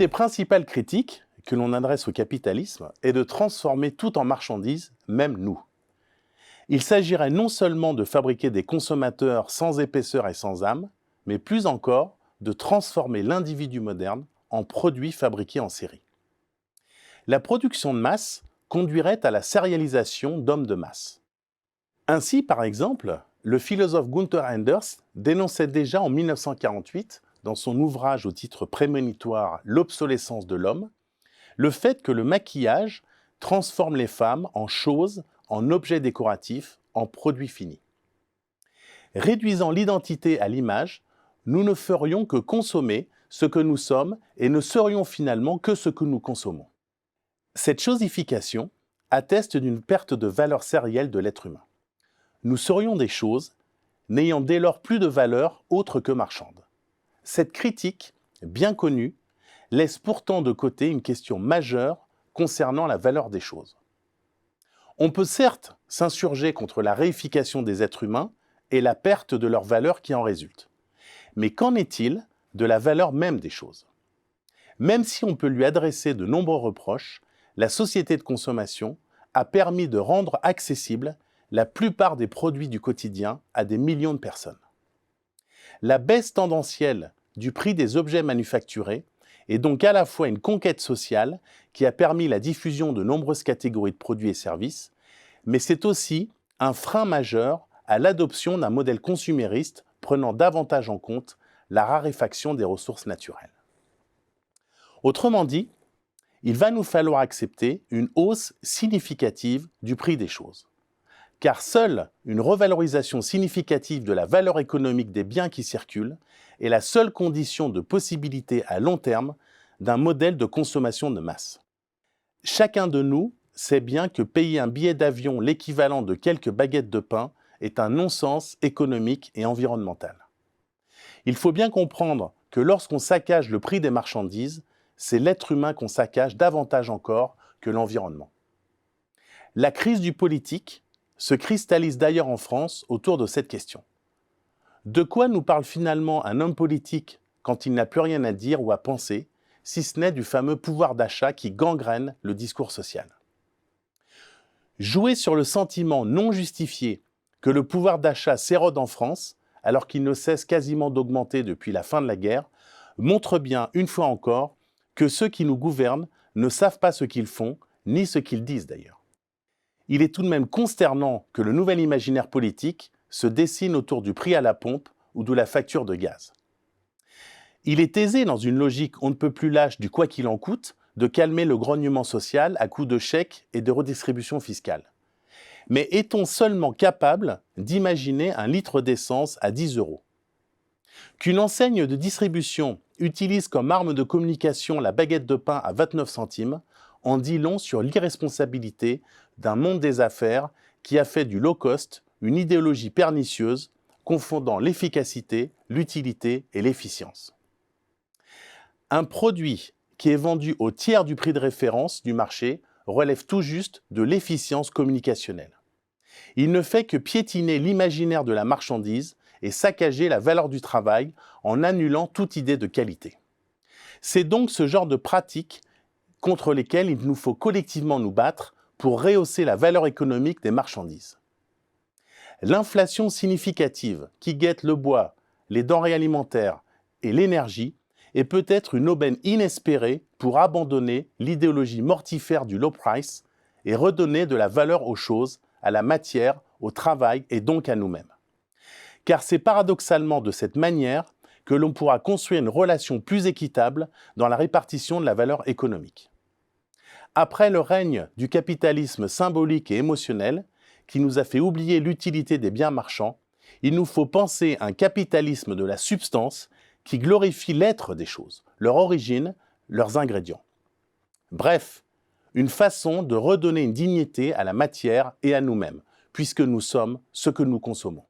des principales critiques que l'on adresse au capitalisme est de transformer tout en marchandises, même nous. Il s'agirait non seulement de fabriquer des consommateurs sans épaisseur et sans âme, mais plus encore de transformer l'individu moderne en produit fabriqué en série. La production de masse conduirait à la sérialisation d'hommes de masse. Ainsi, par exemple, le philosophe Gunther Anders dénonçait déjà en 1948, dans son ouvrage au titre prémonitoire L'obsolescence de l'homme, le fait que le maquillage transforme les femmes en choses, en objets décoratifs, en produits finis. Réduisant l'identité à l'image, nous ne ferions que consommer ce que nous sommes et ne serions finalement que ce que nous consommons. Cette chosification atteste d'une perte de valeur sérielle de l'être humain. Nous serions des choses, n'ayant dès lors plus de valeur autre que marchande. Cette critique, bien connue, laisse pourtant de côté une question majeure concernant la valeur des choses. On peut certes s'insurger contre la réification des êtres humains et la perte de leur valeur qui en résulte. Mais qu'en est-il de la valeur même des choses ? Même si on peut lui adresser de nombreux reproches, la société de consommation a permis de rendre accessible la plupart des produits du quotidien à des millions de personnes. La baisse tendancielle du prix des objets manufacturés est donc à la fois une conquête sociale qui a permis la diffusion de nombreuses catégories de produits et services, mais c'est aussi un frein majeur à l'adoption d'un modèle consumériste prenant davantage en compte la raréfaction des ressources naturelles. Autrement dit, il va nous falloir accepter une hausse significative du prix des choses. Car seule une revalorisation significative de la valeur économique des biens qui circulent est la seule condition de possibilité à long terme d'un modèle de consommation de masse. Chacun de nous sait bien que payer un billet d'avion l'équivalent de quelques baguettes de pain est un non-sens économique et environnemental. Il faut bien comprendre que lorsqu'on saccage le prix des marchandises, c'est l'être humain qu'on saccage davantage encore que l'environnement. La crise du politique se cristallise d'ailleurs en France autour de cette question. De quoi nous parle finalement un homme politique quand il n'a plus rien à dire ou à penser, si ce n'est du fameux pouvoir d'achat qui gangrène le discours social ? Jouer sur le sentiment non justifié que le pouvoir d'achat s'érode en France, alors qu'il ne cesse quasiment d'augmenter depuis la fin de la guerre, montre bien, une fois encore, que ceux qui nous gouvernent ne savent pas ce qu'ils font, ni ce qu'ils disent d'ailleurs. Il est tout de même consternant que le nouvel imaginaire politique se dessine autour du prix à la pompe ou de la facture de gaz. Il est aisé, dans une logique on ne peut plus lâche du quoi qu'il en coûte, de calmer le grognement social à coups de chèques et de redistribution fiscale. Mais est-on seulement capable d'imaginer un litre d'essence à 10 €? Qu'une enseigne de distribution utilise comme arme de communication la baguette de pain à 29 centimes en dit long sur l'irresponsabilité d'un monde des affaires qui a fait du low cost une idéologie pernicieuse, confondant l'efficacité, l'utilité et l'efficience. Un produit qui est vendu au tiers du prix de référence du marché relève tout juste de l'efficience communicationnelle. Il ne fait que piétiner l'imaginaire de la marchandise et saccager la valeur du travail en annulant toute idée de qualité. C'est donc ce genre de pratiques contre lesquelles il nous faut collectivement nous battre pour rehausser la valeur économique des marchandises. L'inflation significative qui guette le bois, les denrées alimentaires et l'énergie est peut-être une aubaine inespérée pour abandonner l'idéologie mortifère du low price et redonner de la valeur aux choses, à la matière, au travail et donc à nous-mêmes. Car c'est paradoxalement de cette manière que l'on pourra construire une relation plus équitable dans la répartition de la valeur économique. Après le règne du capitalisme symbolique et émotionnel, qui nous a fait oublier l'utilité des biens marchands, il nous faut penser un capitalisme de la substance qui glorifie l'être des choses, leur origine, leurs ingrédients. Bref, une façon de redonner une dignité à la matière et à nous-mêmes, puisque nous sommes ce que nous consommons.